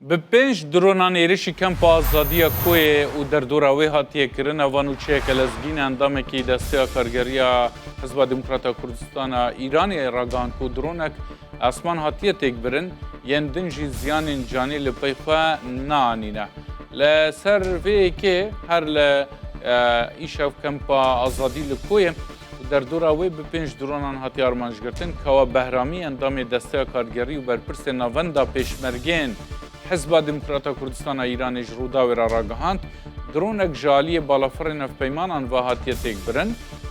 Bi pênc dronan êrişî Kempa Azadiya Koyê û derdora wê hatiye kirina van û çiyeke lezgîn endamekî desteya kargeriya Hizba Demokrata Kurdistana Îranê ragan ku dronek esman hatiye têkbirin, yên din jî ziyanên canî li pey xwe naanîne. Li ser vê yekê her li îşev Kempa Azadî li Koyê û derdora wê bi pênc dronan hatiye armanjgirtin kewa behramî endamê desteya kargerî û berpirsên navenda pêşmergên Hizba Demokrata Kurdistana Îranê ji Rûdawê re ragihand, dronek ji aliyê balafirên navpeymanan ve hatiye têkbirin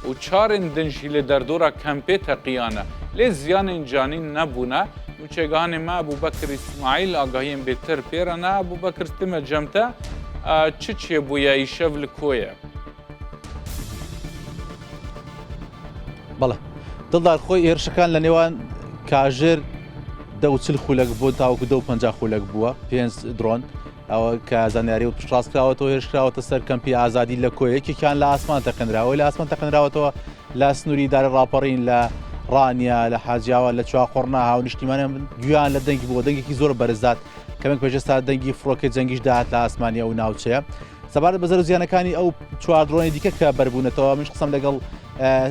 û çarên din jî li derdora Kempê teqiyane. Lê ziyanên canî nebûne. Nûçegahanê me Ebûbekir İsmaîl agahiyên bêtir pêre ne. Ebûbekir time cem te çi çêbûye îşev li Koyê? بەڵێ دڵدار خۆی هێرشەکان لە نێوان کاژێر 40 خولەک بۆ تاوەکو 250 خولەک بووە 5 درۆن ئەوە کە زانیاری و پشتڕاست کراوەتەوە هێرشکراوەتە سەر کەمپی ئازادی لە کۆی یەکێکیان لە ئاسمان تەقێنراوە لە ئاسمان تەقێنراوەتەوە لە سنووری دارە ڕاپەڕین لە ڕانیا لە حاجیاوە لە چواقۆڕنا هاو نیشتیمانیان گویان لە دەنگی بووە دەنگێکی زۆر بەرزدات کەمێک پێشێستا دەنگی فڕۆکە جەنگیش داهات لە ئاسمانیە و ناوچەیە سەبارەت بە زەرۆزیانەکانی ئەو چوار درۆنی دیکە کە بەربوونەتەوە منش قسەم لەگەڵ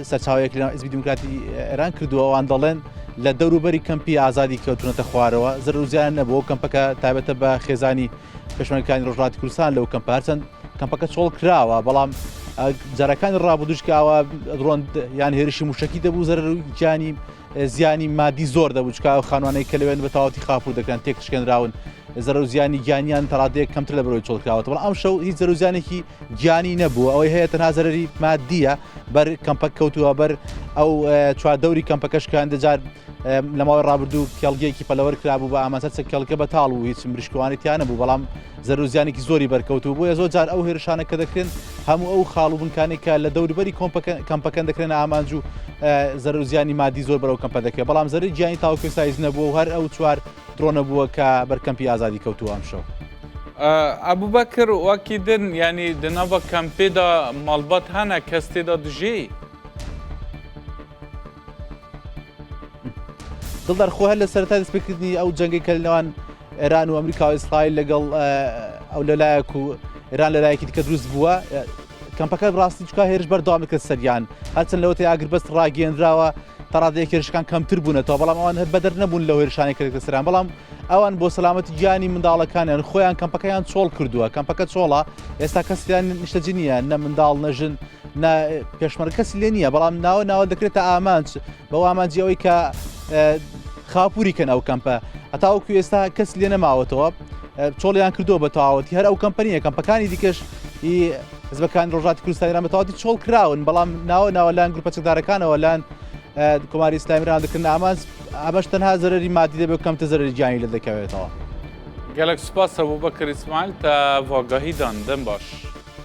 سەرچاوەیەک لە حیزبی دیموکراتی ئێران کردووە ئەوان دەڵێن لە دەوروبەری کەمپی ئازادی کەوتونەتە خوارەوە زەرۆزیان نەبووە کەمپەکە تایبەتە بە خێزانی پێشمەرگەکانی ڕۆژهەڵاتی کوردستان لەو کەمپە هەرچەند کەمپەکە چۆڵ کراوە بەڵام جارەکانی ڕابردووشکاوە درۆن یان هێرشی موشکی دەبوو زەرگیانی زیانی مادی زۆر دەبوو چکە خانوانەی کە لەوێن بە تەواوەتی خاپوور دەکران تێکشکێنراون زەرۆزیانی گیانیان تەڕادەیەک کەمتر لە بەرەوەی چۆڵکراوەتە بەڵام ئەم شەو هیچ زەرۆزیانێکی گیانی نەبووە ئەوەی هەیە تەنها زەرەری مادیە بەر کەمپەک کەوتووە بەر ئەو چواردەوری کەمپەکەشکان دەجار لە ماوەی ڕابردوو کێڵگەیەکی پەلەوەر کرابوو بە ئامانسەر کێڵگە بەتاڵ و هیچ مریشکوانێتیان نەبوو بەڵام زەرۆزیانێکی زۆری بەرکەوتوو بووە زۆر جار ئەو هێرشانە کە دەکرێن هەموو ئەو خاڵ و بنکانێکە لە دەوروبەری کەمپەکەن دەکرێنە ئامانج و زەرۆزیانی مادی زۆر بەرەو کەمپە دەکرێت بەڵام زەرەری گیانی تاوەکوی سایز نەبووە و هەر ئەو چوار درۆنە بووە کە بەرکەمپی ئازادی کەوتووە ئەم شەو. Ebûbekir wekî din yanî di nava kempê de malbat hene kes têda dijî? دڵدار خۆ هەر لە سەرەتا دەستپێکردنی ئەو جەنگی کە لەنێوان ئێران و ئەمریکا و ئیسرائیل لەگەڵ ئەو لەلایەک و ئێران لەلایەکی دیکە دروست بووە کەمپەکە ڕاستی چکا هێرش بەردەوام کرد سەریان هەرچەند لەوەتە ئاگربەست ڕاگەیەنراوە تەڕادەیەک هێرشەکان کەمتر بوونەتەوە بەڵام ئەوان هەر بەدەر نەبوون لەو هێرشانێک کە سەریان بەڵام ئەوان بۆ سەلامەتی گیانی منداڵەکانیان خۆیان کەمپەکەیان چۆڵ کردووە کەمپەکە چۆڵە ئێستا کەسیان نیشتەجی نییە نە منداڵ نەژن پێشمەرگ کەسی لێ نییە بەڵام ناوە دەکرێتە ئامانج بەو ئامانجی ئەوەی کە خاپووری کەن ئەو کەمپە هەتاوەکو ئێستا کەس لێ نەماوەتەوە چۆڵیان کردووە بە تەواوەتی هەر ئەو کەمپەنیە کەمپەکانی دیکەش حیزبەکانی ڕۆژهەڵاتی کوردستان ئێران بە تەواوەتی چۆڵ کراون بەڵام ناوە لایەن گروپە چەکدارەکانەوە لایەن کۆماری ئیسلامی ڕان دەکردن ئامانج ئەمەش تەنها زەرەری مادی دەبێت کەمتە زەرەری گیانی لێ دەکەوێتەوە. Gelek spas Ebûbekir İsmaîl te vagahî dan din baş.